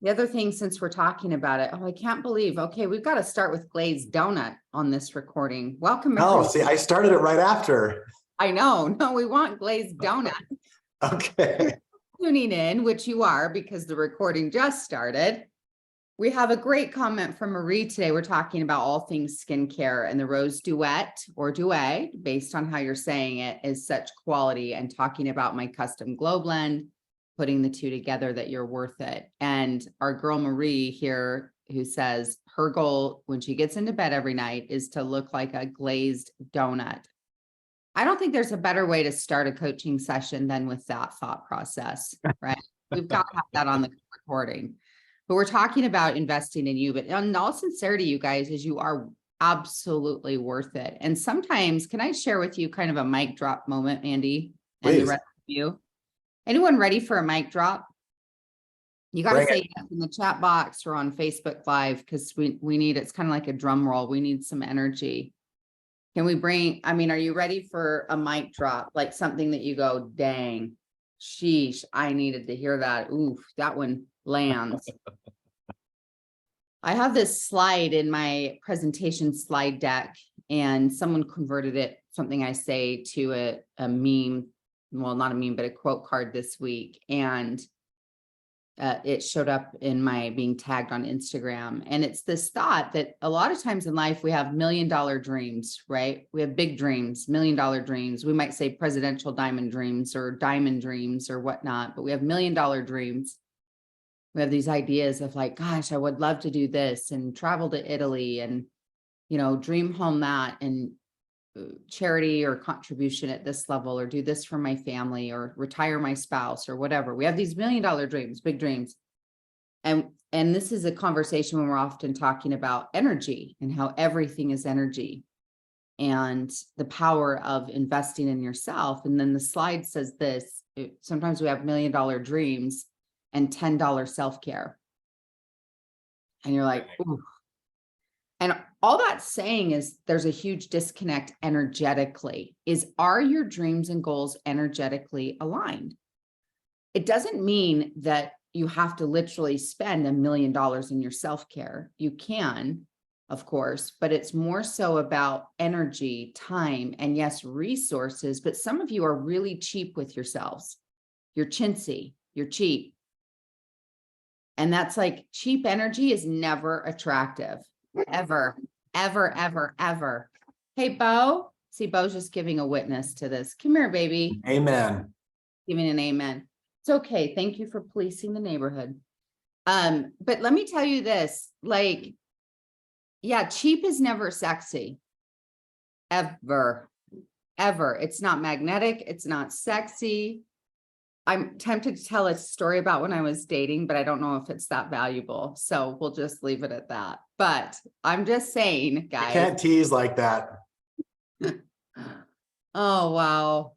The other thing, since we're talking about it, oh, I can't believe, okay, we've got to start with glazed donut on this recording. Welcome, Oh, everyone. see, I started it right after. I know, no, we want glazed donut. Okay. Tuning in, which you are because the recording just started. We have a great comment from Marie today. We're talking about all things skincare, and the rose duet or duet, based on how you're saying it, is such quality, and talking about my custom glow blend, putting the two together, that you're worth it. And our girl Marie here, who says her goal when she gets into bed every night is to look like a glazed donut. I don't think there's a better way to start a coaching session than with that thought process, right? We've got to have that on the recording. But we're talking about investing in you, but in all sincerity, you guys, is you are absolutely worth it. And sometimes, can I share with you kind of a mic drop moment, Andy, and the rest of you? Anyone ready for a mic drop? You got to say yes in the chat box or on Facebook Live, because we need, it's kind of like a drum roll. We need some energy. Can we bring, I mean, are you ready for a mic drop? Like something that you go, dang, sheesh, I needed to hear that. Oof, that one lands. I have this slide in my presentation slide deck, and someone converted it, something I say, to a meme. Well, not a meme, but a quote card this week. And it showed up in my being tagged on Instagram. And it's this thought that a lot of times in life, we have $1 million dreams, right? We have big dreams, $1 million dreams. We might say presidential diamond dreams or diamond dreams or whatnot, but we have $1 million dreams. We have these ideas of like, gosh, I would love to do this and travel to Italy and, you know, dream home that, and charity or contribution at this level, or do this for my family, or retire my spouse, or whatever. We have these $1 million dreams, big dreams. And this is a conversation when we're often talking about energy and how everything is energy and the power of investing in yourself. And then the slide says this: sometimes we have $1 million dreams and $10 self-care. And you're like, ooh. And all that's saying is there's a huge disconnect energetically. Are your dreams and goals energetically aligned? It doesn't mean that you have to literally spend $1 million in your self-care. You can, of course, but it's more so about energy, time, and yes, resources. But some of you are really cheap with yourselves. You're chintzy, you're cheap. And that's like, cheap energy is never attractive. Ever, ever, ever, ever. Hey, Bo. See, Bo's just giving a witness to this. Come here, baby. Amen. Giving an amen. It's okay. Thank you for policing the neighborhood. But let me tell you this, like, yeah, cheap is never sexy. Ever, ever. It's not magnetic. It's not sexy. I'm tempted to tell a story about when I was dating, but I don't know if it's that valuable. So we'll just leave it at that. But I'm just saying, guys. You can't tease like that. Oh, wow.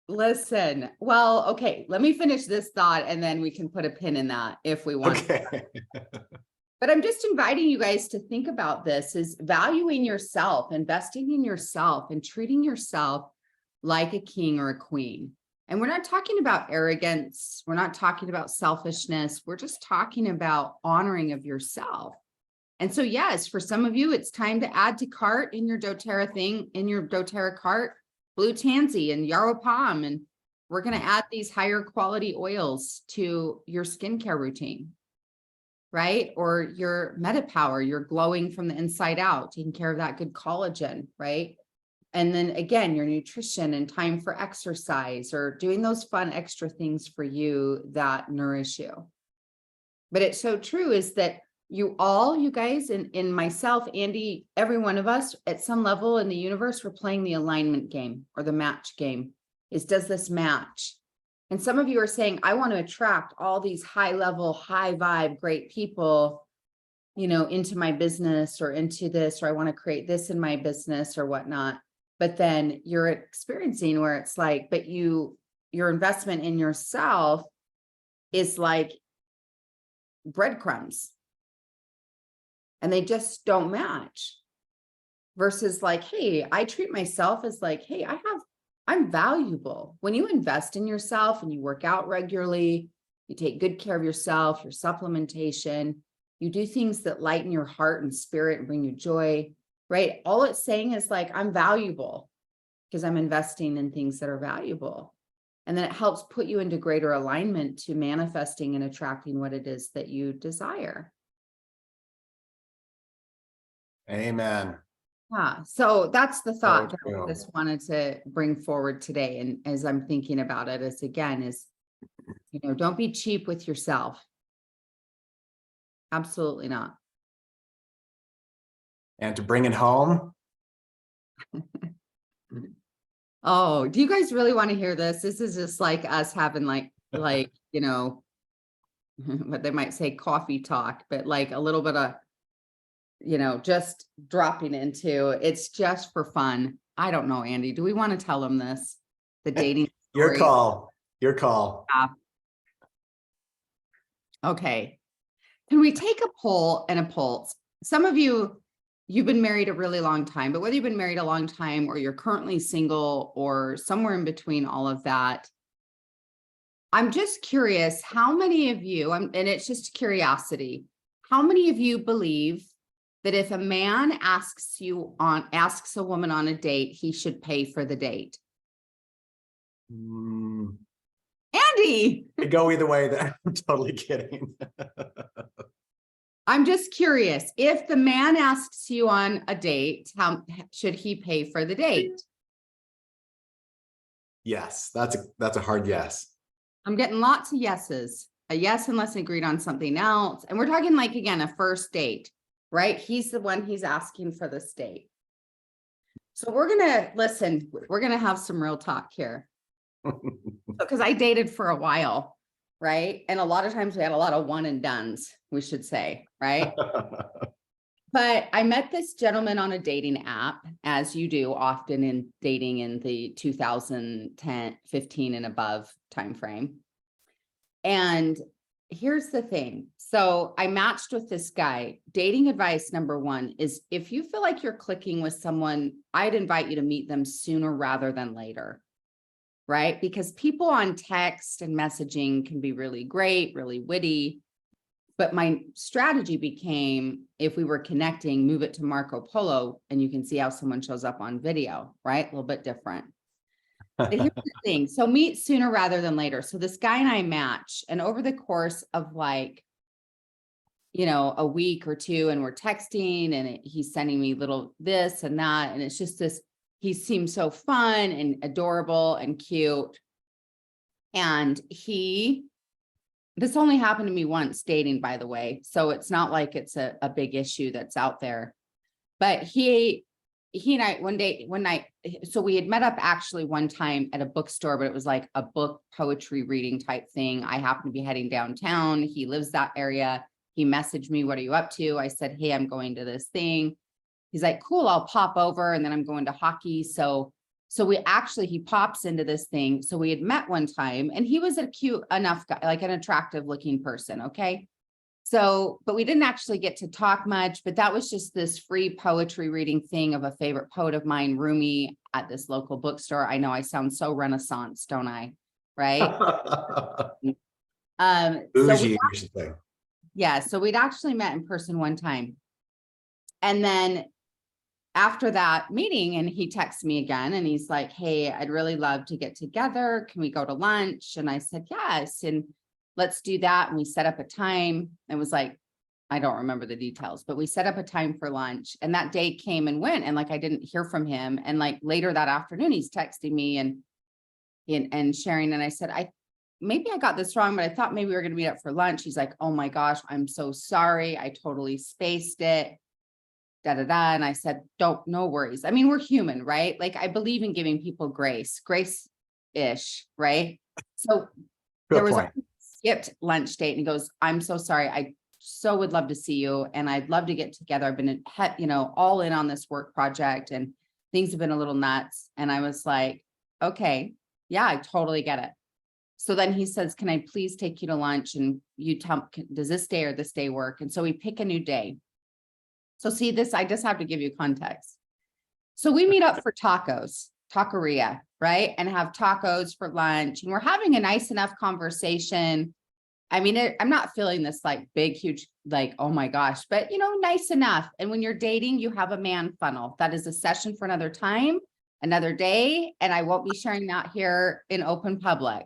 Listen, well, okay, let me finish this thought and then we can put a pin in that if we want. Okay. But I'm just inviting you guys to think about this: is valuing yourself, investing in yourself, and treating yourself like a king or a queen. And we're not talking about arrogance. We're not talking about selfishness. We're just talking about honoring of yourself. And so, yes, for some of you, it's time to add to cart in your doTERRA cart, blue tansy and yarrow palm. And we're going to add these higher quality oils to your skincare routine, right? Or your MetaPower, you're glowing from the inside out, taking care of that good collagen, right? And then again, your nutrition and time for exercise, or doing those fun extra things for you that nourish you. But it's so true is that you guys, in myself, Andy, every one of us at some level in the universe, we're playing the alignment game or the match game. Does this match? And some of you are saying, I want to attract all these high level, high vibe, great people, you know, into my business or into this, or I want to create this in my business or whatnot. But then you're experiencing where it's like, but your investment in yourself is like breadcrumbs and they just don't match, versus like, hey, I treat myself as like, hey, I'm valuable. When you invest in yourself and you work out regularly You take good care of yourself, your supplementation. You do things that lighten your heart and spirit and bring you joy, right? All it's saying is like, I'm valuable because I'm investing in things that are valuable. And then it helps put you into greater alignment to manifesting and attracting what it is that you desire. Amen. Yeah. So that's the thought that true. I just wanted to bring forward today. And as I'm thinking about it, is don't be cheap with yourself. Absolutely not. And to bring it home. Oh, do you guys really want to hear this? This is just like us having like, what they might say coffee talk, but like a little bit of, just dropping into, it's just for fun. I don't know, Andy, do we want to tell them this? The dating Your story? call. Your call. Okay. Can we take a poll and a pulse? Some of you, you've been married a really long time, but whether you've been married a long time or you're currently single or somewhere in between all of that, I'm just curious how many of you, and it's just curiosity, how many of you believe that if a man asks a woman on a date, he should pay for the date? Andy, It go either way. That I'm totally kidding. I'm just curious, if the man asks you on a date, how should he pay for the date? Yes, that's a hard yes. I'm getting lots of yeses. A yes unless agreed on something else. And we're talking like, again, a first date, right? He's the one he's asking for this date. So we're going to have some real talk here. Because I dated for a while, right? And a lot of times we had a lot of one and dones, we should say, right? But I met this gentleman on a dating app, as you do often in dating in the 2010, 15 and above timeframe. And here's the thing. So I matched with this guy. Dating advice number one is if you feel like you're clicking with someone, I'd invite you to meet them sooner rather than later, right? Because people on text and messaging can be really great, really witty. But my strategy became, if we were connecting, move it to Marco Polo and you can see how someone shows up on video, right? A little bit different. But here's the thing. So meet sooner rather than later. So this guy and I match, and over the course of like, a week or two, and we're texting and he's sending me little this and that. And it's just this, he seems so fun and adorable and cute. And this only happened to me once dating, by the way. So it's not like it's a big issue that's out there. But he and I, one night, so we had met up actually one time at a bookstore, but it was like a book poetry reading type thing. I happened to be heading downtown. He lives that area. He messaged me, "What are you up to?" I said, "Hey, I'm going to this thing." He's like, "Cool, I'll pop over." And then I'm going to hockey. So he pops into this thing. So we had met one time and he was a cute enough guy, like an attractive looking person. Okay. So, but we didn't actually get to talk much, but that was just this free poetry reading thing of a favorite poet of mine, Rumi, at this local bookstore. I know I sound so Renaissance, don't I? Right. Bougie, you should say. Yeah. So we'd actually met in person one time. And then after that meeting, and he texts me again and he's like, "Hey, I'd really love to get together. Can we go to lunch?" And I said, "Yes. And let's do that." And we set up a time. It was like, I don't remember the details, but we set up a time for lunch, and that day came and went. And like, I didn't hear from him. And like later that afternoon, he's texting me and sharing. And I said, maybe I got this wrong, but I thought maybe we were going to meet up for lunch. He's like, "Oh my gosh, I'm so sorry. I totally spaced it. Da, da, da." And I said, no worries. I mean, we're human, right? Like I believe in giving people grace-ish, right? So there was a skipped lunch date and he goes, "I'm so sorry. I so would love to see you. And I'd love to get together. I've been, all in on this work project and things have been a little nuts." And I was like, okay, yeah, I totally get it. So then he says, "Can I please take you to lunch? And you tell, does this day or this day work?" And so we pick a new day. So see this, I just have to give you context. So we meet up for taqueria, right? And have tacos for lunch. And we're having a nice enough conversation. I mean, I'm not feeling this like big, huge, like, oh my gosh, but nice enough. And when you're dating, you have a man funnel. That is a session for another time, another day. And I won't be sharing that here in open public.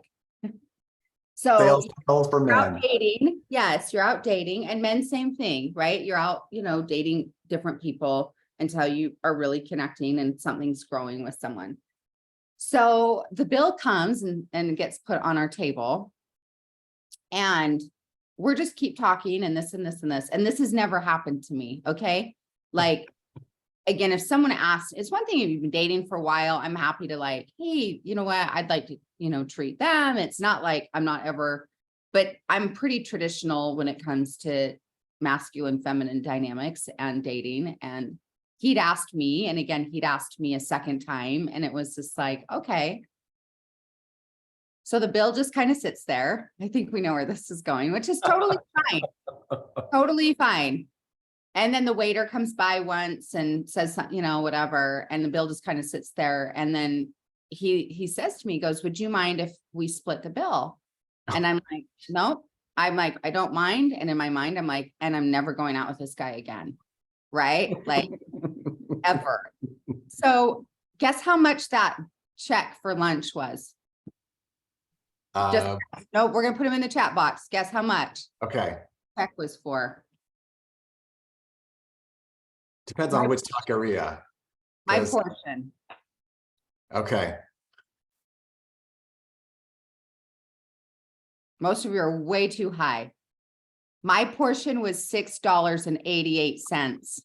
So Sales funnels for you're out men. dating. Yes, you're out dating, and men, same thing, right? You're out, dating different people until you are really connecting and something's growing with someone. So the bill comes and gets put on our table. And we're just keep talking and this and this and this. And this has never happened to me. Okay. Like, again, if someone asks, it's one thing if you've been dating for a while, I'm happy to like, hey, you know what? I'd like to, treat them. It's not like I'm not ever, but I'm pretty traditional when it comes to masculine, feminine dynamics and dating. And he'd asked me, and again, he'd asked me a second time. And it was just like, okay. So the bill just kind of sits there. I think we know where this is going, which is totally fine. Totally fine. And then the waiter comes by once and says, whatever. And the bill just kind of sits there. And then he says to me, he goes, would you mind if we split the bill? And I'm like, nope. I'm like, I don't mind. And in my mind, I'm like, and I'm never going out with this guy again. Right? Like ever. So guess how much that check for lunch was? No, we're gonna put him in the chat box. Guess how much Okay. check was for? Depends on which taqueria. My portion. Okay. Most of you are way too high. My portion was $6.88.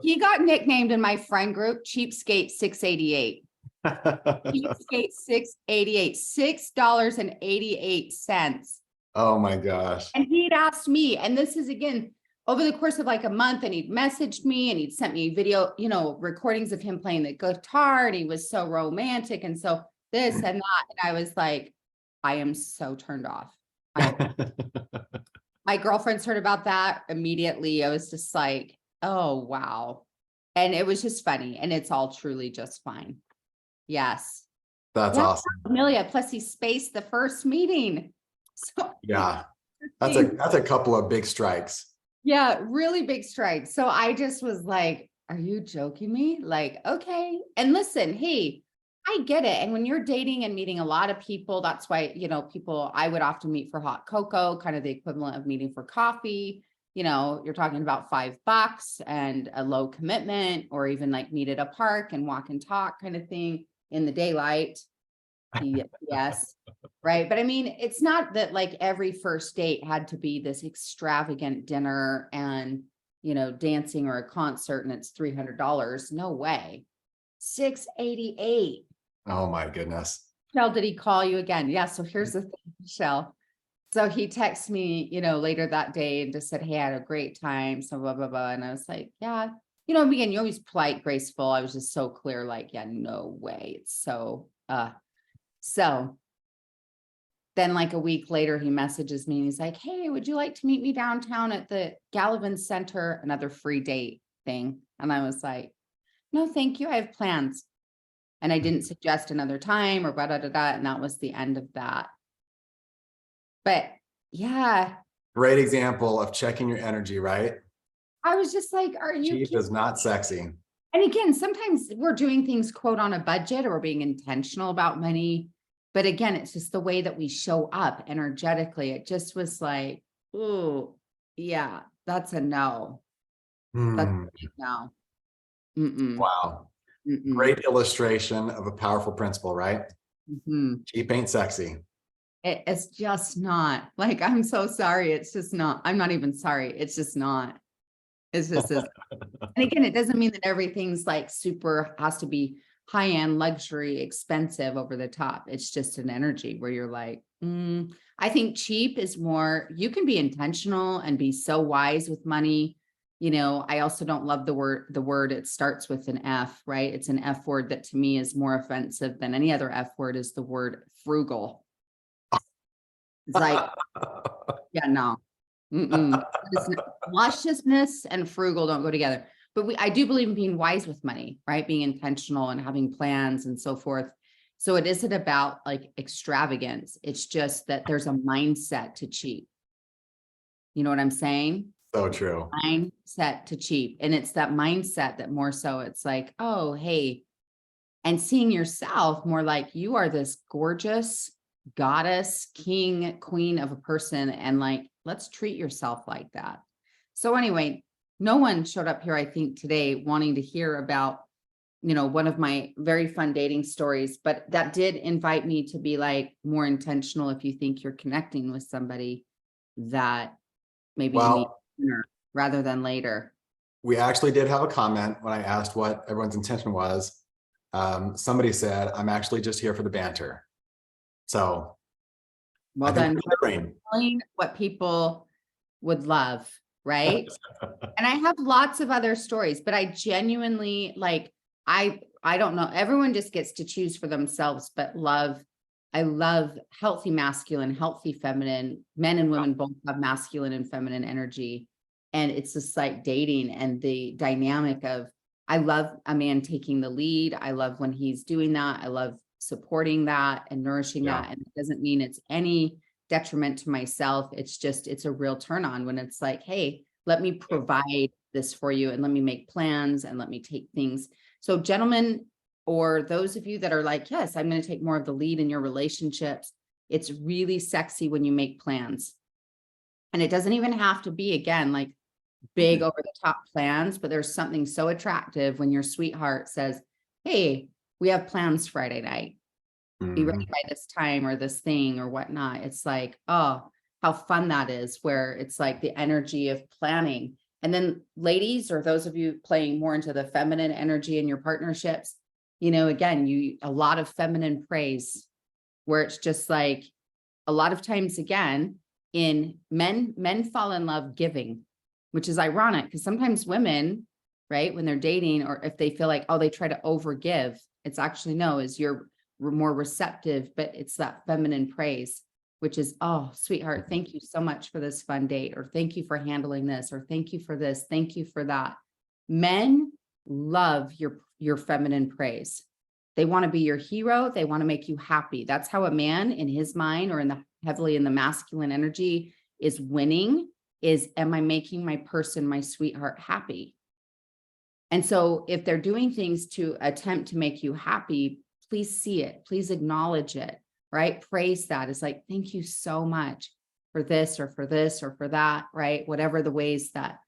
He got nicknamed in my friend group Cheapskate 688. Cheapskate 688, $6.88. Oh my gosh. And he'd asked me, and this is again over the course of like a month, and he'd messaged me and he'd sent me video, recordings of him playing the guitar, and he was so romantic and so this and that. And I was like, I am so turned off. My girlfriends heard about that immediately. I was just like, oh, wow. And it was just funny. And it's all truly just fine. Yes. That's awesome. Amelia, plus he spaced the first meeting. So yeah, that's a couple of big strikes. Yeah, really big strikes. So I just was like, are you joking me? Like, okay. And listen, hey, I get it. And when you're dating and meeting a lot of people, that's why, people I would often meet for hot cocoa, kind of the equivalent of meeting for coffee. You're talking about $5 and a low commitment, or even like meet at a park and walk and talk kind of thing in the daylight. Yes. Right. But I mean, it's not that like every first date had to be this extravagant dinner and, dancing or a concert and it's $300. No way. $688. Oh my goodness. Michelle, did he call you again? Yeah. So here's the thing, Michelle. So he texted me, later that day and just said, hey, I had a great time. So blah, blah, blah. And I was like, yeah, again, you're always polite, graceful. I was just so clear, like, yeah, no way. It's so, so then like a week later, he messages me and he's like, hey, would you like to meet me downtown at the Gallivan Center? Another free date thing. And I was like, no, thank you. I have plans. And I didn't suggest another time or blah, blah, blah, blah. And that was the end of that. But yeah. Great example of checking your energy, right? I was just like, are you Cheap is not sexy. And again, sometimes we're doing things, quote, on a budget or being intentional about money. But again, it's just the way that we show up energetically. It just was like, oh, yeah, that's a no. That's a no. Mm-mm. Wow. Mm-mm. Great illustration of a powerful principle, right? Mm-hmm. Cheap ain't sexy. It's just not. Like, I'm so sorry. It's just not. I'm not even sorry. It's just not. It's just, and again, it doesn't mean that everything's like super has to be high-end, luxury, expensive, over the top. It's just an energy where you're like, I think cheap is more, you can be intentional and be so wise with money. I also don't love the word, it starts with an F, right? It's an F word that to me is more offensive than any other F word, is the word frugal. It's like, yeah, no. Lusciousness and frugal don't go together. But I do believe in being wise with money, right? Being intentional and having plans and so forth. So it isn't about like extravagance. It's just that there's a mindset to cheap. You know what I'm saying? So true. Mindset to cheap. And it's that mindset that more so it's like, oh, hey, and seeing yourself more like you are this gorgeous goddess, king, queen of a person. And like, let's treat yourself like that. So anyway, no one showed up here, I think, today wanting to hear about, one of my very fun dating stories, but that did invite me to be like more intentional. If you think you're connecting with somebody, that maybe you meet Well, sooner rather than later. we actually did have a comment when I asked what everyone's intention was. Somebody said, I'm actually just here for the banter. So Well, I think then we're delivering. telling what people would love, right? And I have lots of other stories, but I genuinely like, I don't know. Everyone just gets to choose for themselves, but I love healthy masculine, healthy feminine. Men and women both have masculine and feminine energy. And it's just like dating and the dynamic of, I love a man taking the lead. I love when he's doing that. I love supporting that and nourishing Yeah. that. And it doesn't mean it's any detriment to myself. It's just, it's a real turn on when it's like, hey, let me provide this for you and let me make plans and let me take things. So gentlemen, or those of you that are like, yes, I'm going to take more of the lead in your relationships. It's really sexy when you make plans. And it doesn't even have to be, again, like big over the top plans, but there's something so attractive when your sweetheart says, hey, we have plans Friday night. Be ready by this time or this thing or whatnot. It's like, oh, how fun that is, where it's like the energy of planning. And then ladies, or those of you playing more into the feminine energy in your partnerships, again, a lot of feminine praise, where it's just like a lot of times, again, in men fall in love giving, which is ironic because sometimes women, right, when they're dating, or if they feel like, oh, they try to overgive, it's actually no, is you're more receptive, but it's that feminine praise, which is, oh, sweetheart, thank you so much for this fun date, or thank you for handling this, or thank you for this, thank you for that. Men love your feminine praise. They want to be your hero. They want to make you happy. That's how a man in his mind, or heavily in the masculine energy, is winning, is, am I making my person, my sweetheart, happy? And so if they're doing things to attempt to make you happy, please see it, please acknowledge it, right? Praise that. It's like, thank you so much for this or for this or for that, right? Whatever the ways that,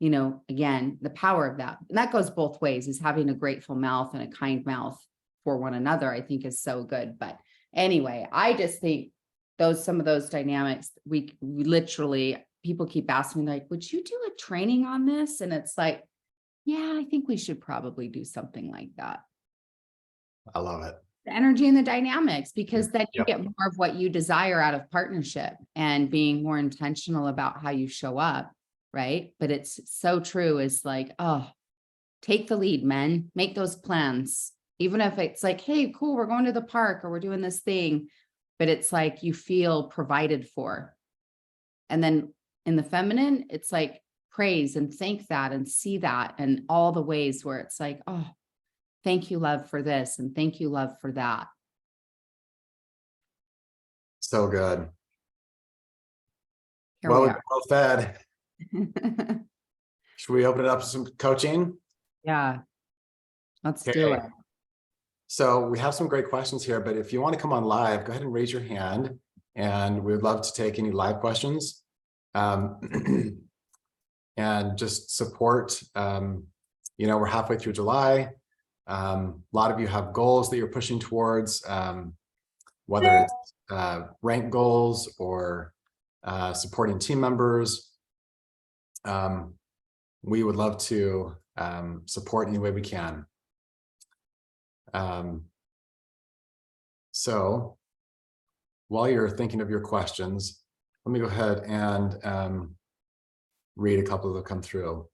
again, the power of that. And that goes both ways, is having a grateful mouth and a kind mouth for one another, I think is so good. But anyway, I just think some of those dynamics, we literally, people keep asking me like, would you do a training on this? And it's like, yeah, I think we should probably do something like that. I love it. The energy and the dynamics, because then you Yep. get more of what you desire out of partnership and being more intentional about how you show up. Right. But it's so true. Is like, oh, take the lead, men, make those plans. Even if it's like, hey, cool, we're going to the park or we're doing this thing, but it's like you feel provided for. And then in the feminine, it's like praise and thank that and see that, and all the ways where it's like, oh, thank you, love, for this, and thank you, love, for that. So good. Here we Well, are. well fed. Should we open it up to some coaching? Yeah, let's do it. So we have some great questions here, but if you want to come on live, go ahead and raise your hand, and we would love to take any live questions. And just support. We're halfway through July. A lot of you have goals that you're pushing towards, whether it's rank goals or supporting team members. We would love to support any way we can. So while you're thinking of your questions, let me go ahead and read a couple that come through.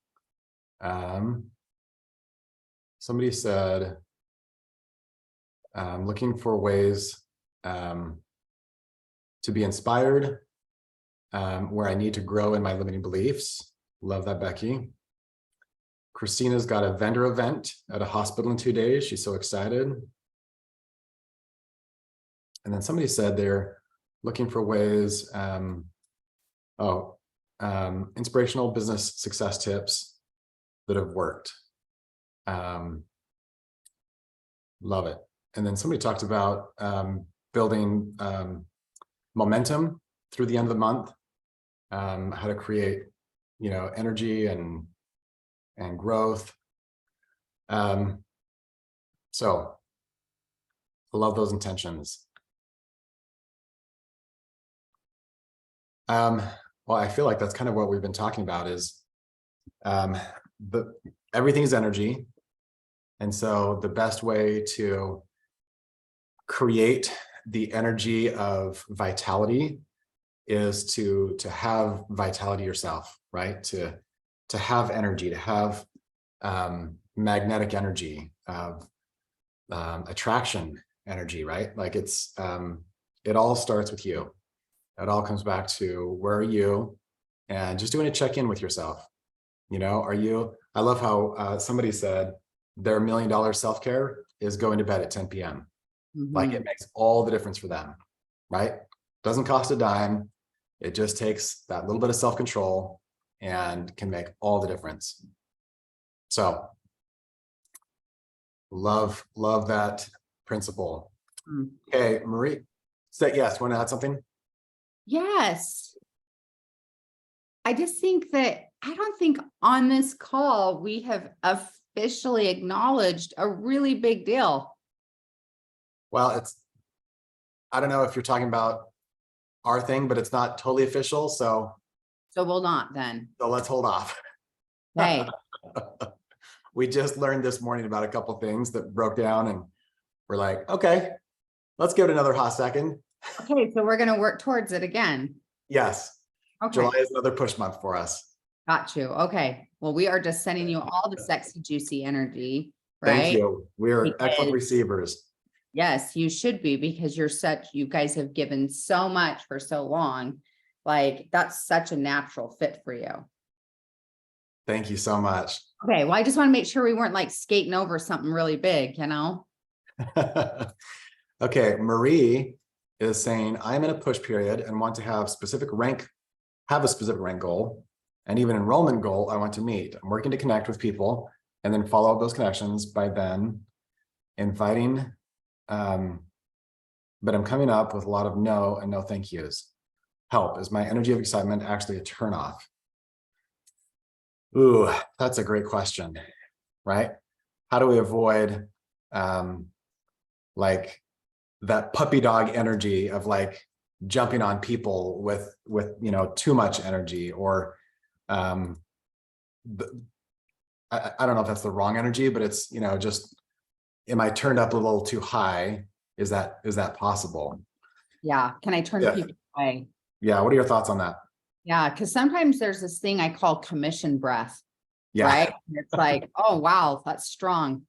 Somebody said, looking for ways to be inspired, where I need to grow in my limiting beliefs. Love that, Becky. Christina's got a vendor event at a hospital in 2 days. She's so excited. And then somebody said they're looking for ways, inspirational business success tips that have worked. Love it. And then somebody talked about building momentum through the end of the month, how to create, energy and growth. So I love those intentions. Well, I feel like that's kind of what we've been talking about is everything's energy. And so the best way to create the energy of vitality is to have vitality yourself, right? To have energy, to have magnetic energy, attraction energy, right? Like it all starts with you. It all comes back to where are you, and just doing a check-in with yourself. I love how somebody said their $1 million self-care is going to bed at 10 p.m. Like it makes all the difference for them, right? Doesn't cost a dime. It just takes that little bit of self-control and can make all the difference. So love that principle. Okay, Marie, say yes. Want to add something? Yes. I just think that I don't think on this call we have officially acknowledged a really big deal. Well, I don't know if you're talking about our thing, but it's not totally official. So we'll not then. So let's hold off. Hey. We just learned this morning about a couple things that broke down and we're like, okay, let's give it another hot second. Okay, so we're going to work towards it again. Yes. Okay. July is another push month for us. Got you. Okay. Well, we are just sending you all the sexy, juicy energy, right? Thank you. We are excellent receivers. Yes, you should be, because you guys have given so much for so long. Like that's such a natural fit for you. Thank you so much. Okay. Well, I just want to make sure we weren't like skating over something really big, Okay. Marie is saying, I'm in a push period and want to have a specific rank goal and even enrollment goal I want to meet. I'm working to connect with people and then follow up those connections by then inviting, but I'm coming up with a lot of no and no thank yous. Help. Is my energy of excitement actually a turnoff? Ooh, that's a great question, right? How do we avoid like that puppy dog energy of like jumping on people with too much energy, or I don't know if that's the wrong energy, but it's just, am I turned up a little too high? Is that possible? Yeah. Can I turn people away? Yeah. What are your thoughts on that? Yeah. Cause sometimes there's this thing I call commission breath. Yeah. Right. It's like, oh, wow, that's strong.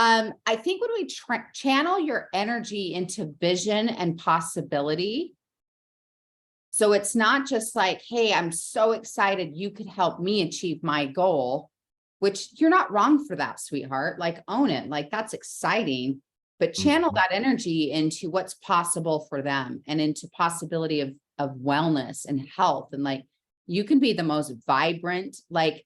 I think when we channel your energy into vision and possibility, so it's not just like, hey, I'm so excited you could help me achieve my goal, which you're not wrong for that, sweetheart. Like own it. Like that's exciting, but channel that energy into what's possible for them and into possibility of wellness and health. And like, you can be the most vibrant, like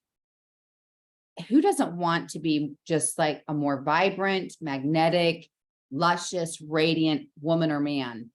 who doesn't want to be just like a more vibrant, magnetic, luscious, radiant woman or man?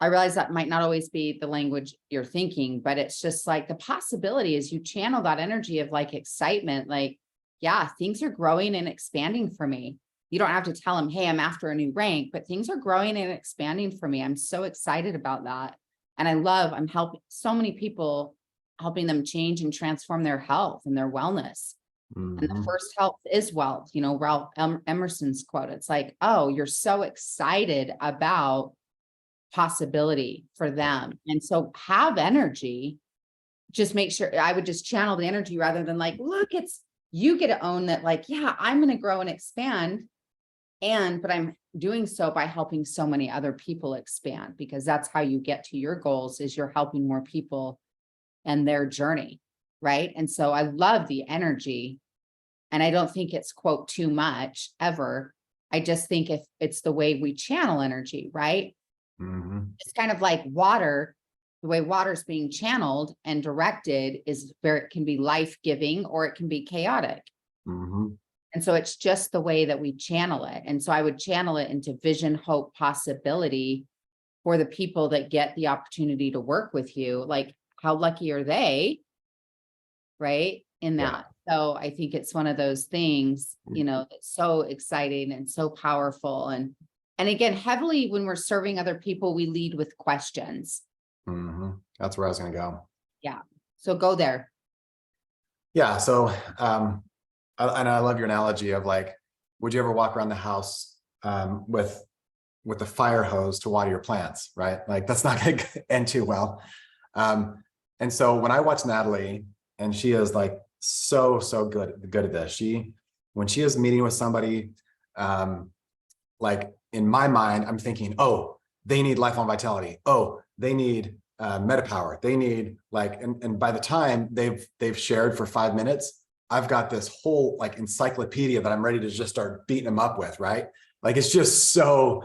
I realize that might not always be the language you're thinking, but it's just like the possibility is you channel that energy of like excitement, like, yeah, things are growing and expanding for me. You don't have to tell them, hey, I'm after a new rank, but things are growing and expanding for me. I'm so excited about that. And I'm helping so many people, helping them change and transform their health and their wellness. And the first health is wealth. Ralph Emerson's quote, it's like, oh, you're so excited about possibility for them. And so have energy, just make sure I would just channel the energy rather than like, look, you get to own that. Like, yeah, I'm going to grow and expand. But I'm doing so by helping so many other people expand, because that's how you get to your goals, is you're helping more people and their journey. Right. And so I love the energy, and I don't think it's quote too much ever. I just think if it's the way we channel energy, right? Mhm. It's kind of like water. The way water's being channeled and directed is very, it can be life-giving or it can be chaotic. Mhm. And so it's just the way that we channel it. And so I would channel it into vision, hope, possibility for the people that get the opportunity to work with you. Like, how lucky are they, right? In Yeah. that. So I think it's one of those things, that's so exciting and so powerful. And again, heavily when we're serving other people, we lead with questions. Mhm. That's where I was gonna go. Yeah. So go there. Yeah. So, and I love your analogy of like, would you ever walk around the house with a fire hose to water your plants, right? Like that's not going to end too well. Um, and so when I watch Natalie, and she is like so good at this. When she is meeting with somebody, like in my mind, I'm thinking, oh, they need lifelong vitality. Oh, they need metapower. They need like, and by the time they've shared for 5 minutes, I've got this whole like encyclopedia that I'm ready to just start beating them up with, right? Like it's just so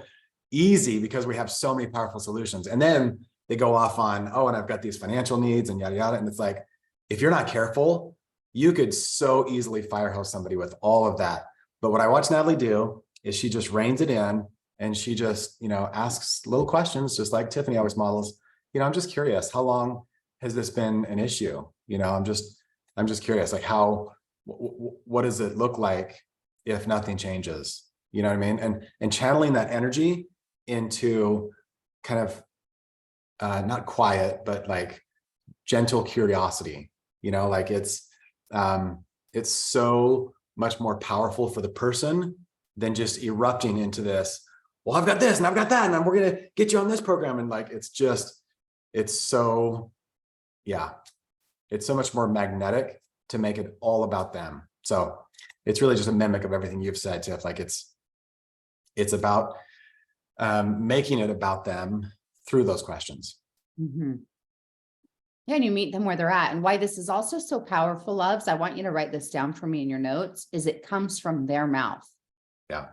easy because we have so many powerful solutions. And then they go off on, oh, and I've got these financial needs and yada yada. And it's like, if you're not careful, you could so easily fire hose somebody with all of that. But what I watch Natalie do is she just reins it in and she just, asks little questions, just like Tiffany always models. I'm just curious, how long has this been an issue? I'm just curious, like what does it look like if nothing changes? You know what I mean? And channeling that energy into kind of not quiet, but like gentle curiosity, like it's so much more powerful for the person than just erupting into this, well, I've got this and I've got that, and we're going to get you on this program. And like, it's so, yeah, it's so much more magnetic to make it all about them. So it's really just a mimic of everything you've said, Tiff. Like it's about making it about them through those questions. Mm-hmm. Yeah, and you meet them where they're at. And why this is also so powerful, loves, I want you to write this down for me in your notes, is it comes from their mouth. Yeah.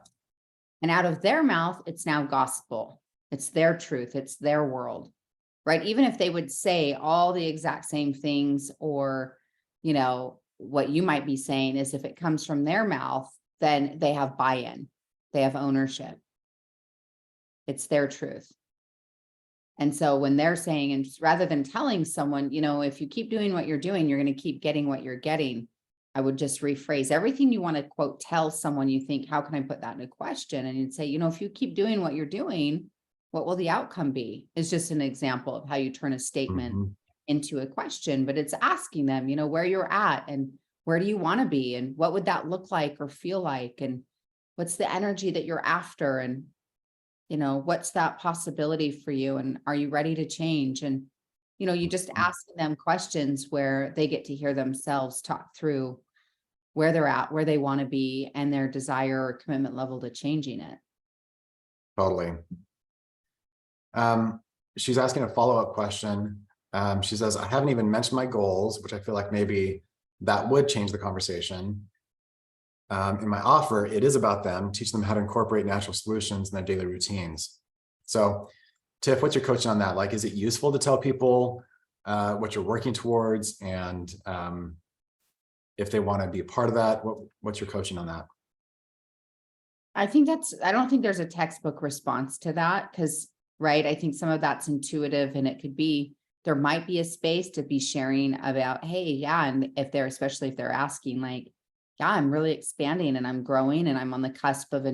And out of their mouth, it's now gospel. It's their truth. It's their world, right? Even if they would say all the exact same things, or, what you might be saying is if it comes from their mouth, then they have buy-in, they have ownership. It's their truth. And so when they're saying, and rather than telling someone, if you keep doing what you're doing, you're going to keep getting what you're getting, I would just rephrase everything you want to quote, tell someone you think, how can I put that into question? And you'd say, if you keep doing what you're doing, what will the outcome be? It's just an example of how you turn a statement into a question, but it's asking them, where you're at and where do you want to be? And what would that look like or feel like? And what's the energy that you're after? And what's that possibility for you? And are you ready to change? And, you just asking them questions where they get to hear themselves talk through where they're at, where they want to be, and their desire or commitment level to changing it. Totally. She's asking a follow-up question. She says, I haven't even mentioned my goals, which I feel like maybe that would change the conversation. In my offer, it is about them, teach them how to incorporate natural solutions in their daily routines. So, Tiff, what's your coaching on that? Like, is it useful to tell people what you're working towards, and if they want to be a part of that, what's your coaching on that? I don't think there's a textbook response to that, because, right, I think some of that's intuitive, and there might be a space to be sharing about, hey, yeah, and especially if they're asking, like, yeah, I'm really expanding and I'm growing and I'm on the cusp of the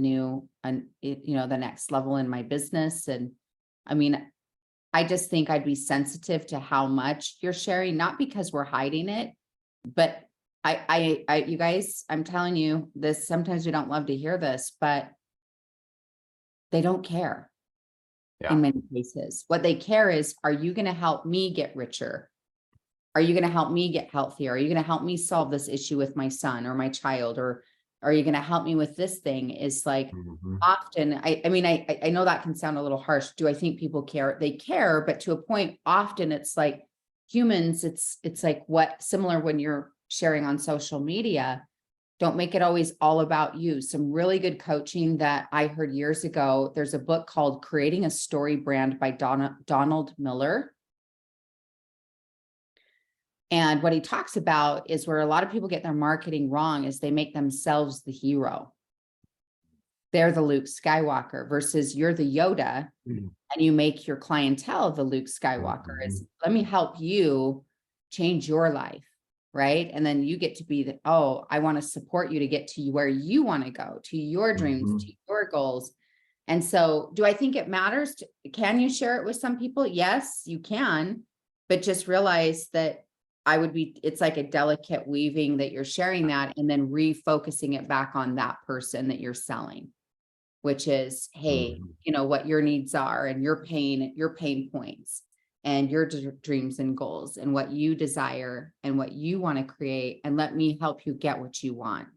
next level in my business. And I mean, I just think I'd be sensitive to how much you're sharing, not because we're hiding it, but you guys, I'm telling you this, sometimes we don't love to hear this, but they don't care. Yeah. In many cases, what they care is, are you going to help me get richer? Are you going to help me get healthier? Are you going to help me solve this issue with my son or my child? Or are you going to help me with this thing? Is like often, I mean, I know that can sound a little harsh. Do I think people care? They care, but to a point, often it's like humans, it's like similar when you're sharing on social media. Don't make it always all about you. Some really good coaching that I heard years ago. There's a book called Creating a Story Brand by Donald Miller. And what he talks about is where a lot of people get their marketing wrong is they make themselves the hero. They're the Luke Skywalker versus you're the Yoda, and you make your clientele the Luke Skywalker. Is let me help you change your life, right? And then you get to be the, oh, I want to support you to get to where you want to go, to your dreams, to your goals. And so do I think it matters? Can you share it with some people? Yes, you can, but just realize that it's like a delicate weaving that you're sharing that and then refocusing it back on that person that you're selling, which is, hey, you know, what your needs are and your pain points and your dreams and goals and what you desire and what you want to create. And let me help you get what you want.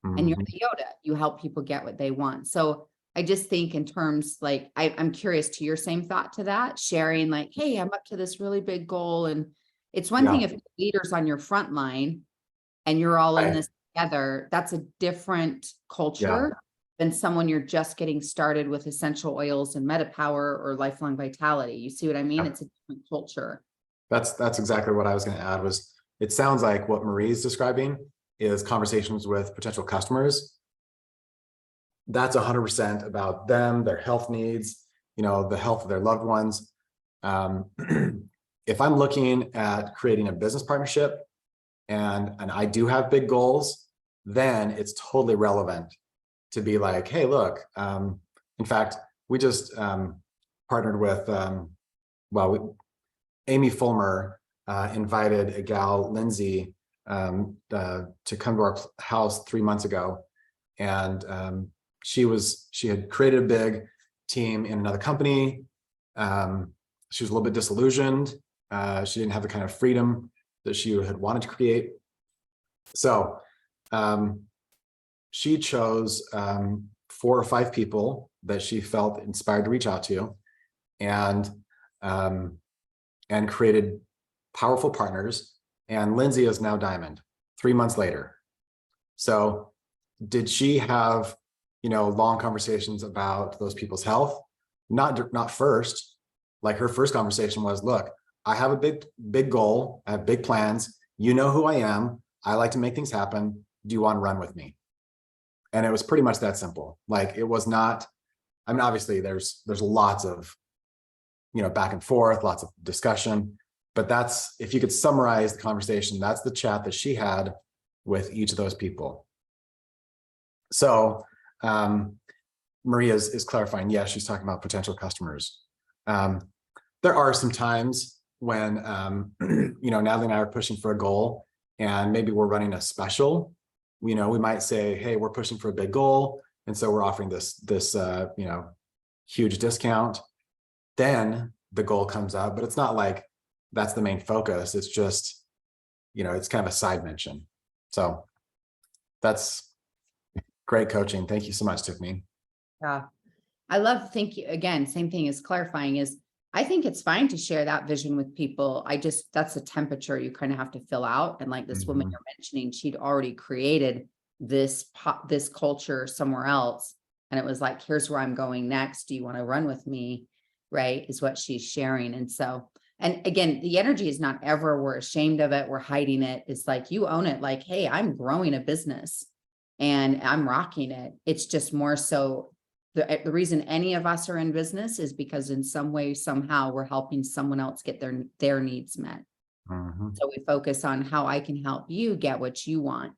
And you're the Yoda, you help people get what they want. So I just think in terms like, I'm curious to your same thought to that, sharing like, hey, I'm up to this really big goal. And it's one thing if leaders on your front line and you're all in this together, that's a different culture than someone you're just getting started with essential oils and MetaPower or lifelong vitality. You see what I mean? It's a different culture. That's exactly what I was going to add was it sounds like what Marie's describing is conversations with potential customers. That's 100% about them, their health needs, you know, the health of their loved ones. If I'm looking at creating a business partnership and I do have big goals, then it's totally relevant to be like, hey, look, in fact, we just partnered with, Amy Fulmer invited a gal, Lindsay, to come to our house 3 months ago. And she had created a big team in another company. She was a little bit disillusioned. She didn't have the kind of freedom that she had wanted to create. So she chose 4 or 5 people that she felt inspired to reach out to, and created powerful partners. And Lindsay is now Diamond 3 months later. So did she have, you know, long conversations about those people's health? Not first. Like her first conversation was, look, I have a big goal. I have big plans. You know who I am. I like to make things happen. Do you want to run with me? And it was pretty much that simple. Like it was not, I mean, obviously there's lots of, you know, back and forth, lots of discussion, but that's, if you could summarize the conversation, that's the chat that she had with each of those people. So Maria is clarifying, yes, she's talking about potential customers. There are some times when, you know, Natalie and I are pushing for a goal and maybe we're running a special, you know, we might say, hey, we're pushing for a big goal. And so we're offering this you know, huge discount. Then the goal comes up, but it's not like that's the main focus. It's just, you know, it's kind of a side mention. So that's great coaching. Thank you so much, Tiffany. Yeah. I love, thank you. Again, same thing as clarifying is, I think it's fine to share that vision with people. That's a temperature you kind of have to fill out. And like this woman you're mentioning, she'd already created this culture somewhere else. And it was like, here's where I'm going next. Do you want to run with me? Right. Is what she's sharing. And so, and again, the energy is not ever, we're ashamed of it. We're hiding it. It's like, you own it. Like, hey, I'm growing a business and I'm rocking it. It's just more so the reason any of us are in business is because in some way, somehow we're helping someone else get their needs met. So we focus on how I can help you get what you want,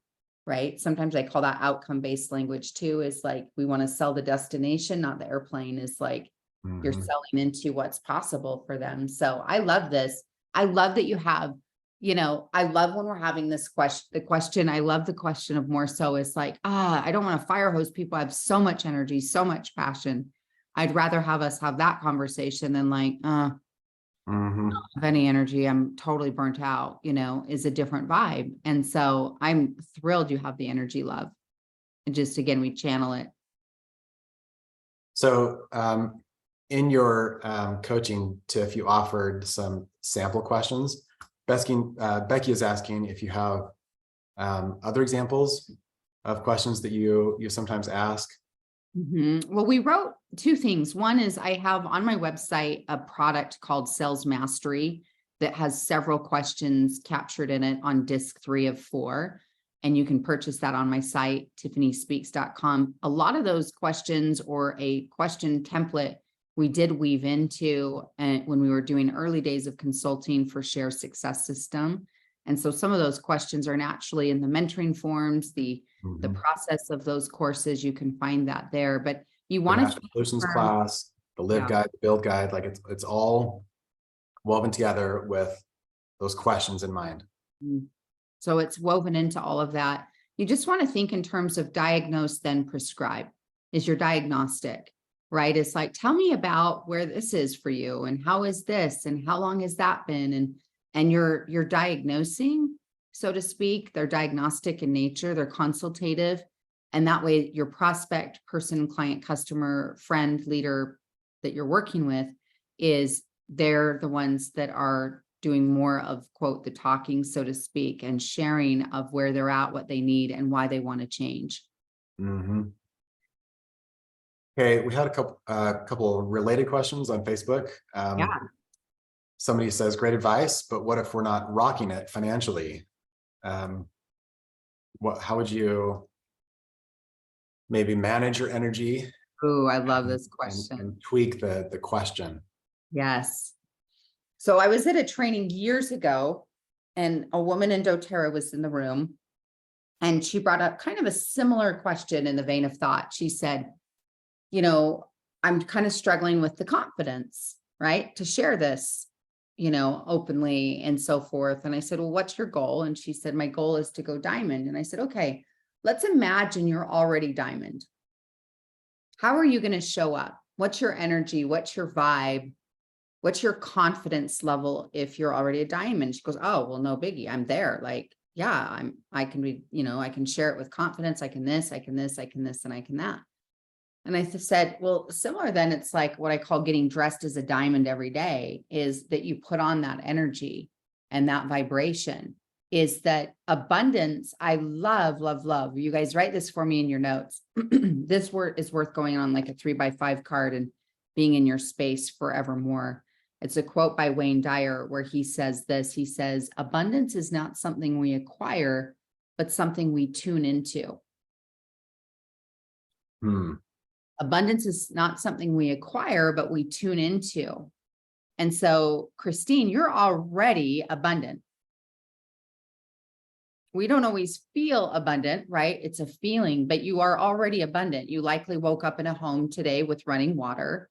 right? Sometimes I call that outcome-based language too, is like, we want to sell the destination, not the airplane. Is like, you're selling into what's possible for them. So I love this. I love that you have, you know, I love when we're having this question. I love the question of more so is like, I don't want to fire hose people. I have so much energy, so much passion. I'd rather have us have that conversation than like, I don't have any energy. I'm totally burnt out, you know, is a different vibe. And so I'm thrilled you have the energy, love. And just, again, we channel it. So in your coaching, Tiff, you offered some sample questions. Becky is asking if you have other examples of questions that you sometimes ask? Well, we wrote two things. One is I have on my website a product called Sales Mastery that has several questions captured in it on disc 3 of 4. And you can purchase that on my site, tiffanyspeaks.com. A lot of those questions, or a question template, we did weave into when we were doing early days of consulting for Share Success System. And so some of those questions are naturally in the mentoring forms, the process of those courses. You can find that there, but you want to solutions class, the live guide, the build guide, like it's all woven together with those questions in mind. So it's woven into all of that. You just want to think in terms of diagnose, then prescribe is your diagnostic, right? It's like, tell me about where this is for you, and how is this, and how long has that been? And you're diagnosing, so to speak. They're diagnostic in nature, they're consultative. And that way your prospect, person, client, customer, friend, leader that you're working with, they're the ones that are doing more of, quote, the talking, so to speak, and sharing of where they're at, what they need, and why they want to change. Okay, we had a couple of related questions on Facebook. Somebody says, great advice, but what if we're not rocking it financially? How would you maybe manage your energy? Oh, I love this question. And tweak the question. Yes. So I was at a training years ago, and a woman in doTERRA was in the room, and she brought up kind of a similar question in the vein of thought. She said, I'm kind of struggling with the confidence, right, to share this, openly and so forth. And I said, well, what's your goal? And she said, my goal is to go diamond. And I said, okay, let's imagine you're already diamond. How are you going to show up? What's your energy? What's your vibe? What's your confidence level if you're already a diamond? She goes, oh, well, no biggie. I'm there. Like, yeah, I can be, I can share it with confidence. I can this, I can this, I can this, and I can that. And I said, well, similar then, it's like what I call getting dressed as a diamond every day, is that you put on that energy and that vibration, is that abundance. I love, love, love. You guys write this for me in your notes. This word is worth going on like a 3x5 card and being in your space forevermore. It's a quote by Wayne Dyer where he says this. He says, abundance is not something we acquire, but something we tune into. Abundance is not something we acquire, but we tune into. And so, Christine, you're already abundant. We don't always feel abundant, right? It's a feeling, but you are already abundant. You likely woke up in a home today with running water,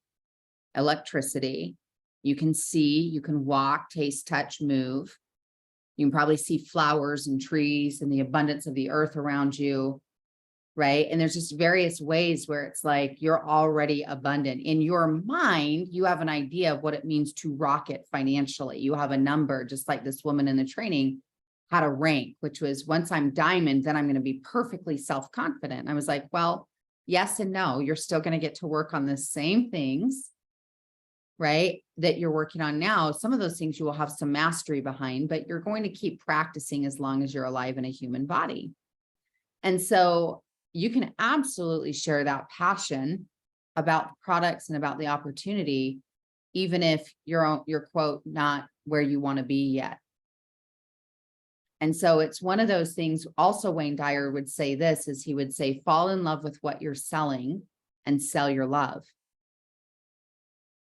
electricity. You can see, you can walk, taste, touch, move. You can probably see flowers and trees and the abundance of the earth around you. Right. And there's just various ways where it's like you're already abundant. In your mind, you have an idea of what it means to rock it financially. You have a number, just like this woman in the training had a rank, which was, once I'm diamond, then I'm going to be perfectly self-confident. I was like, well, yes and no. You're still going to get to work on the same things, right, that you're working on now. Some of those things you will have some mastery behind, but you're going to keep practicing as long as you're alive in a human body. And so you can absolutely share that passion about the products and about the opportunity, even if you're quote, not where you want to be yet. And so it's one of those things. Also, Wayne Dyer would say this, is he would say, fall in love with what you're selling and sell your love.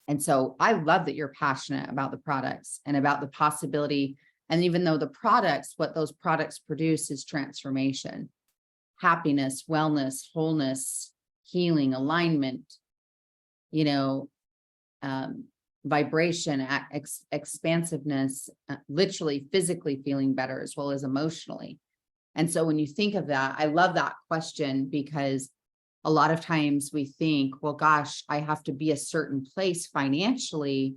And so I love that you're passionate about the products and about the possibility. And even though the products, what those products produce is transformation, happiness, wellness, wholeness, healing, alignment, vibration, expansiveness, literally physically feeling better as well as emotionally. And so when you think of that, I love that question, because a lot of times we think, well, gosh, I have to be a certain place financially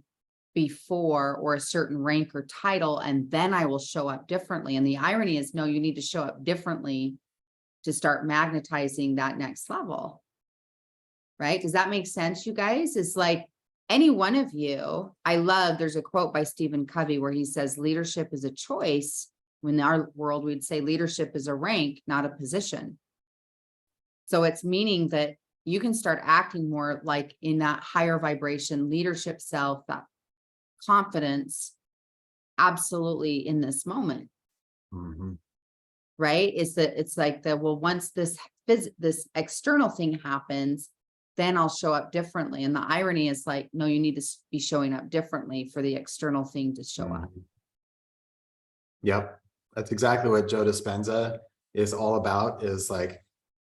before, or a certain rank or title, and then I will show up differently. And the irony is, no, you need to show up differently to start magnetizing that next level, right? Does that make sense, you guys? It's like any one of you, there's a quote by Stephen Covey where he says, leadership is a choice. When in our world, we'd say leadership is a rank, not a position. So it's meaning that you can start acting more like in that higher vibration leadership self, that confidence, absolutely in this moment. Mhm. Right? Is that it's like the, well, once this external thing happens, then I'll show up differently. And the irony is like, no, you need to be showing up differently for the external thing to show up. Mhm. Yep. That's exactly what Joe Dispenza is all about, is like,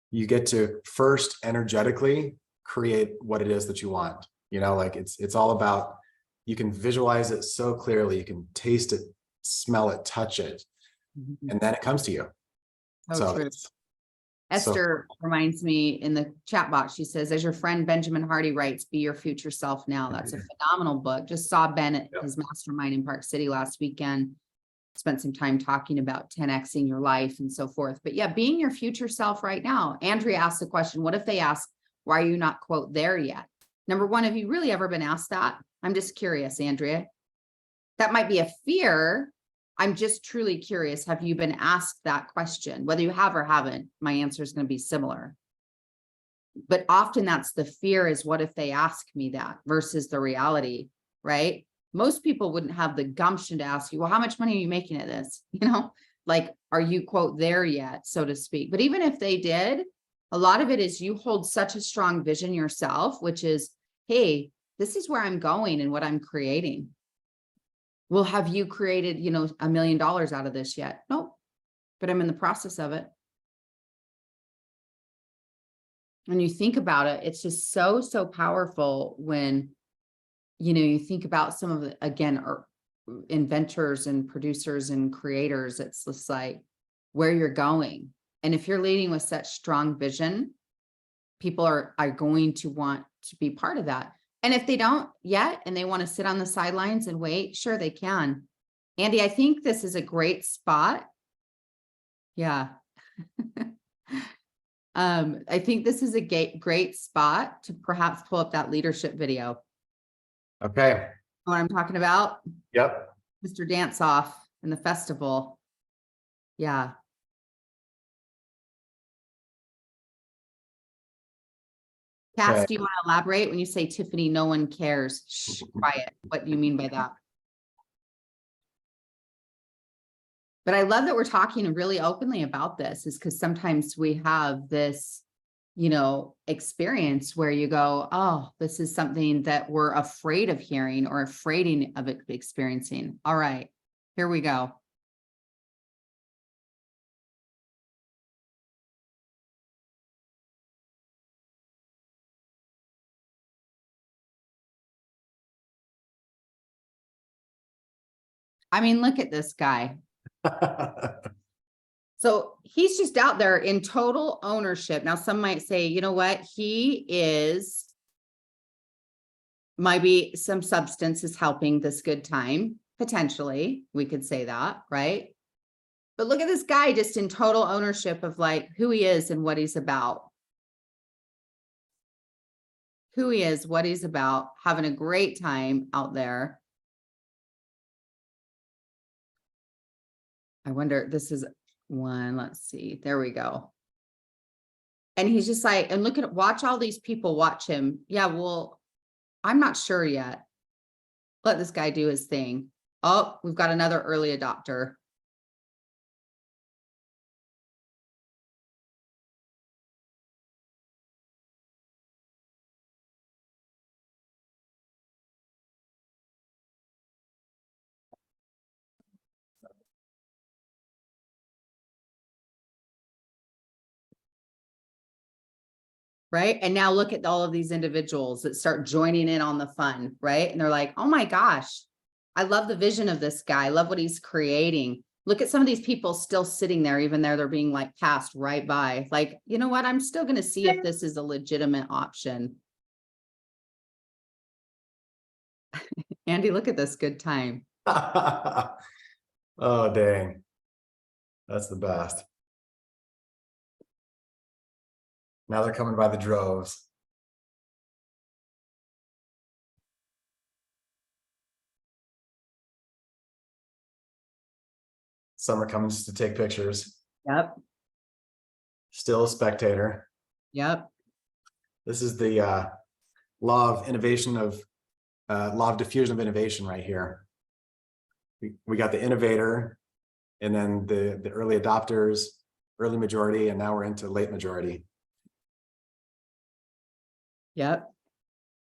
you get to first energetically create what it is that you want. You know, like it's all about, you can visualize it so clearly, you can taste it, smell it, touch it, Mhm. and then it comes to you. So So true. it's so Esther reminds me in the chat box, she says, as your friend Benjamin Hardy writes, be your future self now. That's a phenomenal book. Just saw Ben at Yep. his mastermind in Park City last weekend. Spent some time talking about 10xing your life and so forth. But yeah, being your future self right now. Andrea asked the question, what if they ask, why are you not, quote, there yet? Number one, have you really ever been asked that? I'm just curious, Andrea. That might be a fear. I'm just truly curious. Have you been asked that question? Whether you have or haven't, my answer is going to be similar. But often that's the fear, is what if they ask me that, versus the reality, right? Most people wouldn't have the gumption to ask you, well, how much money are you making at this? You know, like, are you, quote, there yet, so to speak? But even if they did, a lot of it is you hold such a strong vision yourself, which is, hey, this is where I'm going and what I'm creating. Well, have you created, you know, $1 million out of this yet? Nope, but I'm in the process of it. When you think about it, it's just so, so powerful when, you know, you think about some of the, again, inventors and producers and creators. It's just like where you're going. And if you're leading with such strong vision, people are going to want to be part of that. And if they don't yet, and they want to sit on the sidelines and wait, sure, they can. Andy, I think this is a great spot. Yeah. I think this is a great spot to perhaps pull up that leadership video. okay. What I'm talking about? Yep. Mr. Dance Off in the festival. Yeah. Cass, Okay. do you want to elaborate when you say, Tiffany, no one cares? Shh, quiet. What do you mean by that? But I love that we're talking really openly about this, is because sometimes we have this, you know, experience where you go, oh, this is something that we're afraid of hearing or afraid of experiencing. All right, here we go. I mean, look at this guy. So he's just out there in total ownership. Now, some might say, you know what? He is, might be some substance is helping this good time. Potentially, we could say that, right? But look at this guy just in total ownership of like who he is and what he's about. Who he is, what he's about, having a great time out there. I wonder, this is one, let's see, there we go. And he's just like, and look at, watch all these people watch him. Yeah, well, I'm not sure yet. Let this guy do his thing. Oh, we've got another early adopter. Right. And now look at all of these individuals that start joining in on the fun. Right. And they're like, oh my gosh, I love the vision of this guy. I love what he's creating. Look at some of these people still sitting there, even though they're being like passed right by. Like, you know what? I'm still going to see if this is a legitimate option. Andy, look at this good time. Oh, dang. That's the best. Now they're coming by the droves. Some are coming just to take pictures. Yep. Still a spectator. Yep. This is the law of innovation law of diffusion of innovation right here. We got the innovator, and then the early adopters, early majority, and now we're into late majority. Yep.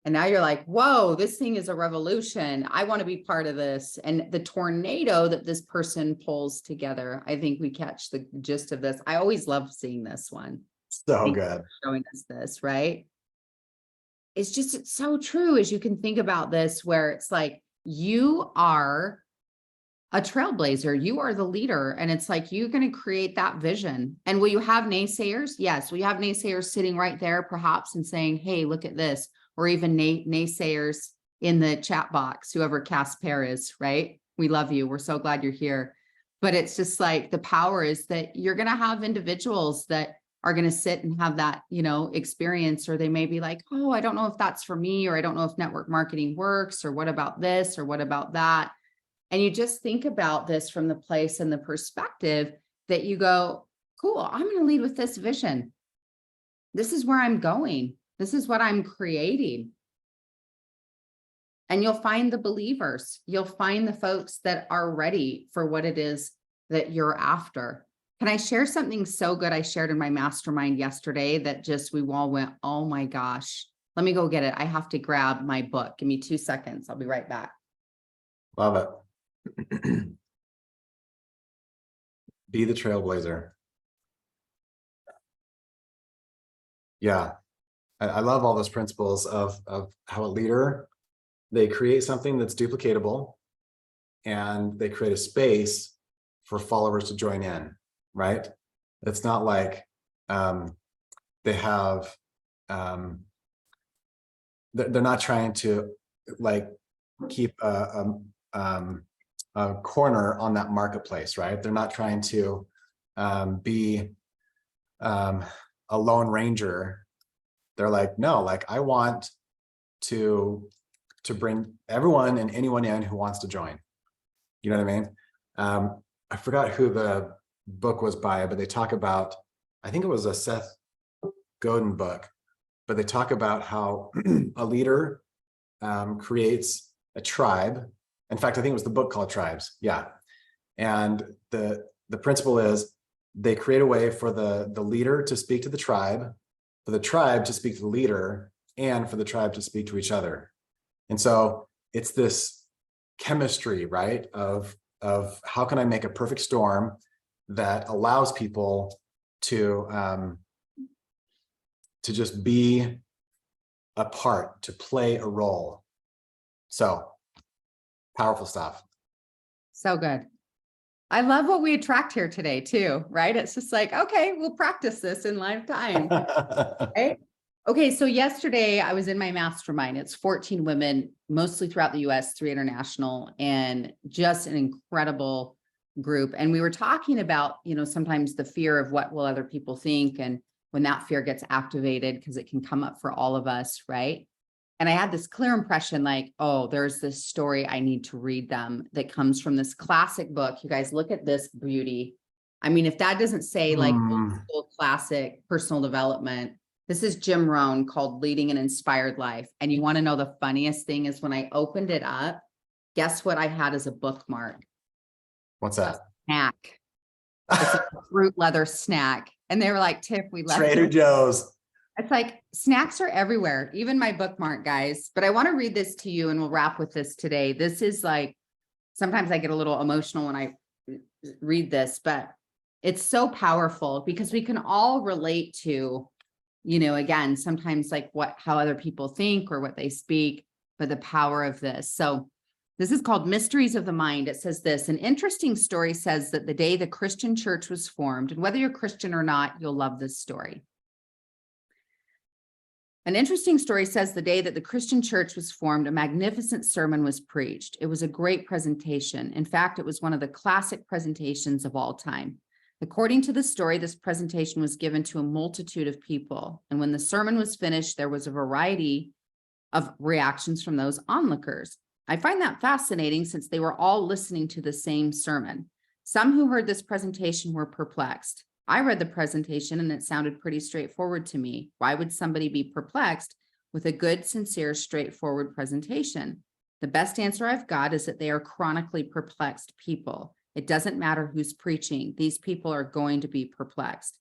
And now you're like, whoa, this thing is a revolution. I want to be part of this. And the tornado that this person pulls together, I think we catch the gist of this. I always love seeing this one. So Thank you good. for showing us this, right? It's so true as you can think about this, where it's like, you are a trailblazer, you are the leader. And it's like, you're going to create that vision. And will you have naysayers? Yes. Will you have naysayers sitting right there, perhaps, and saying, hey, look at this, or even naysayers in the chat box, whoever Casper is, right? We love you. We're so glad you're here. But it's just like, the power is that you're going to have individuals that are going to sit and have that, experience, or they may be like, oh, I don't know if that's for me, or I don't know if network marketing works, or what about this, or what about that? And you just think about this from the place and the perspective that you go, cool, I'm going to lead with this vision. This is where I'm going. This is what I'm creating. And you'll find the believers. You'll find the folks that are ready for what it is that you're after. Can I share something so good I shared in my mastermind yesterday that just, we all went, oh my gosh, let me go get it. I have to grab my book. Give me 2 seconds. I'll be right back. Love it. Be the trailblazer. Yeah. I love all those principles of how a leader, they create something that's duplicatable, and they create a space for followers to join in, right? It's not like they have, they're not trying to like keep a corner on that marketplace, right? They're not trying to be a lone ranger. They're like, no, like I want to bring everyone and anyone in who wants to join. You know what I mean? I forgot who the book was by, but they talk about, I think it was a Seth Godin book, but they talk about how a leader creates a tribe. In fact, I think it was the book called Tribes. Yeah. And the principle is they create a way for the leader to speak to the tribe, for the tribe to speak to the leader, and for the tribe to speak to each other. And so it's this chemistry, right? Of how can I make a perfect storm that allows people to just be a part, to play a role. So powerful stuff. So good. I love what we attract here today too, right? It's just like, okay, we'll practice this in live time. Right? Okay, so yesterday I was in my mastermind. It's 14 women, mostly throughout the US, 3 international, and just an incredible group. And we were talking about, sometimes the fear of what will other people think, and when that fear gets activated, because it can come up for all of us, right? And I had this clear impression like, oh, there's this story I need to read them that comes from this classic book. You guys, look at this beauty. I mean, if that doesn't say like old school classic personal development, this is Jim Rohn, called Leading an Inspired Life. And you want to know the funniest thing is, when I opened it up, guess what I had as a bookmark? What's that? A snack. It's a fruit leather snack. And they were like, Tiff, we left Trader Joe's. It's like, snacks are everywhere, even my bookmark, guys. But I want to read this to you, and we'll wrap with this today. This is like, sometimes I get a little emotional when I read this, but it's so powerful because we can all relate to, again, sometimes like how other people think or what they speak, but the power of this. So this is called Mysteries of the Mind. It says this: an interesting story says that the day the Christian church was formed, and whether you're Christian or not, you'll love this story. An interesting story says the day that the Christian church was formed, a magnificent sermon was preached. It was a great presentation. In fact, it was one of the classic presentations of all time. According to the story, this presentation was given to a multitude of people. And when the sermon was finished, there was a variety of reactions from those onlookers. I find that fascinating, since they were all listening to the same sermon. Some who heard this presentation were perplexed. I read the presentation and it sounded pretty straightforward to me. Why would somebody be perplexed with a good, sincere, straightforward presentation? The best answer I've got is that they are chronically perplexed people. It doesn't matter who's preaching. These people are going to be perplexed.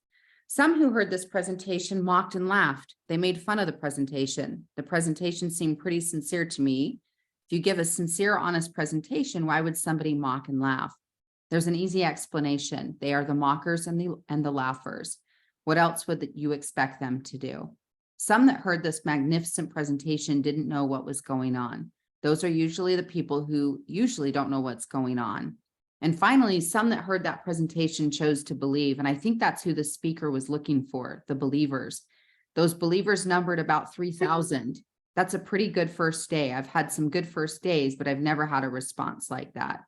Some who heard this presentation mocked and laughed. They made fun of the presentation. The presentation seemed pretty sincere to me. If you give a sincere, honest presentation, why would somebody mock and laugh? There's an easy explanation. They are the mockers and the laughers. What else would you expect them to do? Some that heard this magnificent presentation didn't know what was going on. Those are usually the people who usually don't know what's going on. And finally, some that heard that presentation chose to believe. And I think that's who the speaker was looking for, the believers. Those believers numbered about 3,000. That's a pretty good first day. I've had some good first days, but I've never had a response like that.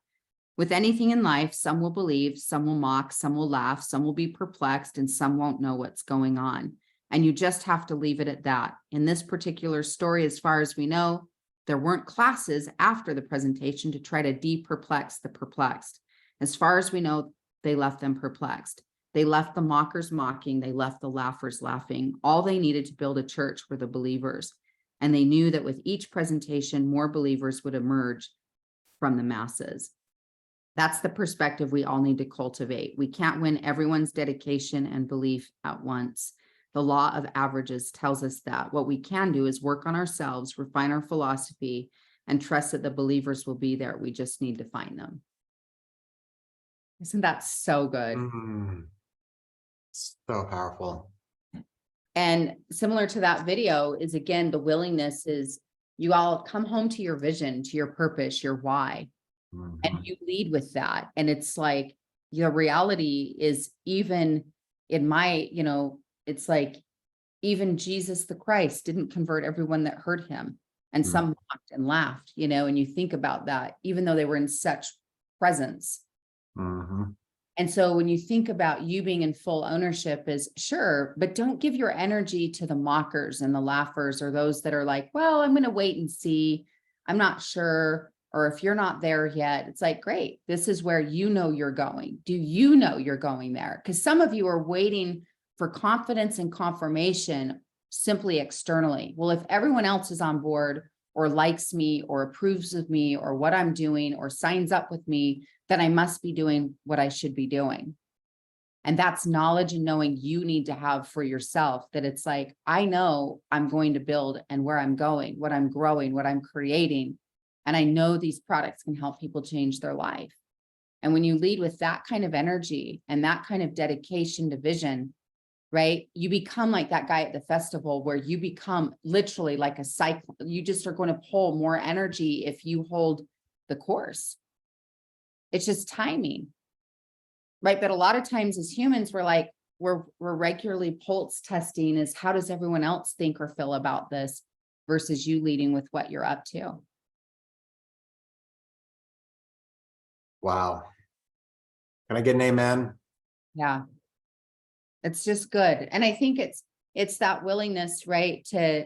With anything in life, some will believe, some will mock, some will laugh, some will be perplexed, and some won't know what's going on. And you just have to leave it at that. In this particular story, as far as we know, there weren't classes after the presentation to try to de-perplex the perplexed. As far as we know, they left them perplexed. They left the mockers mocking. They left the laughers laughing. All they needed to build a church were the believers. And they knew that with each presentation, more believers would emerge from the masses. That's the perspective we all need to cultivate. We can't win everyone's dedication and belief at once. The law of averages tells us that. What we can do is work on ourselves, refine our philosophy, and trust that the believers will be there. We just need to find them. Isn't that so good? So powerful. And similar to that video is, again, the willingness is you all come home to your vision, to your purpose, your why, and you lead with that. And it's like, the reality is, even in my, it's like, even Jesus the Christ didn't convert everyone that heard him, and some mocked and laughed, and you think about that, even though they were in such presence. And so when you think about you being in full ownership, is sure, but don't give your energy to the mockers and the laughers, or those that are like, well, I'm going to wait and see. I'm not sure. Or if you're not there yet, it's like, great, this is where you're going. Do you know you're going there? Because some of you are waiting for confidence and confirmation simply externally. Well, if everyone else is on board or likes me or approves of me or what I'm doing or signs up with me, then I must be doing what I should be doing. And that's knowledge and knowing you need to have for yourself, that it's like, I know I'm going to build and where I'm going, what I'm growing, what I'm creating. And I know these products can help people change their life. And when you lead with that kind of energy and that kind of dedication to vision, right, you become like that guy at the festival, where you become literally like a cycle. You just are going to pull more energy if you hold the course. It's just timing, right? But a lot of times as humans, we're like, we're regularly pulse testing is, how does everyone else think or feel about this, versus you leading with what you're up to. Wow. Can I get an amen? Yeah. It's just good. And I think it's that willingness, right, to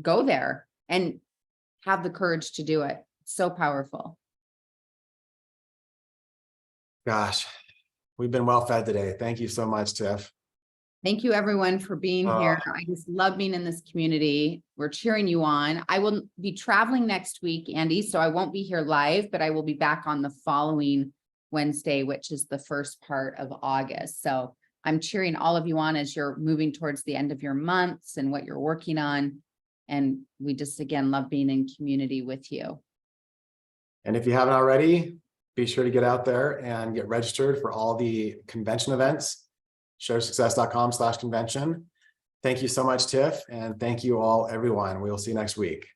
go there and have the courage to do it. So powerful. Gosh, we've been well fed today. Thank you so much, Tiff. Thank you, everyone, for being here. I just love being in this community. We're cheering you on. I will be traveling next week, Andy, so I won't be here live, but I will be back on the following Wednesday, which is the first part of August. So I'm cheering all of you on as you're moving towards the end of your months and what you're working on. And we just, again, love being in community with you. And if you haven't already, be sure to get out there and get registered for all the convention events. ShareSuccess.com/convention. Thank you so much, Tiff. And thank you all, everyone. We will see you next week.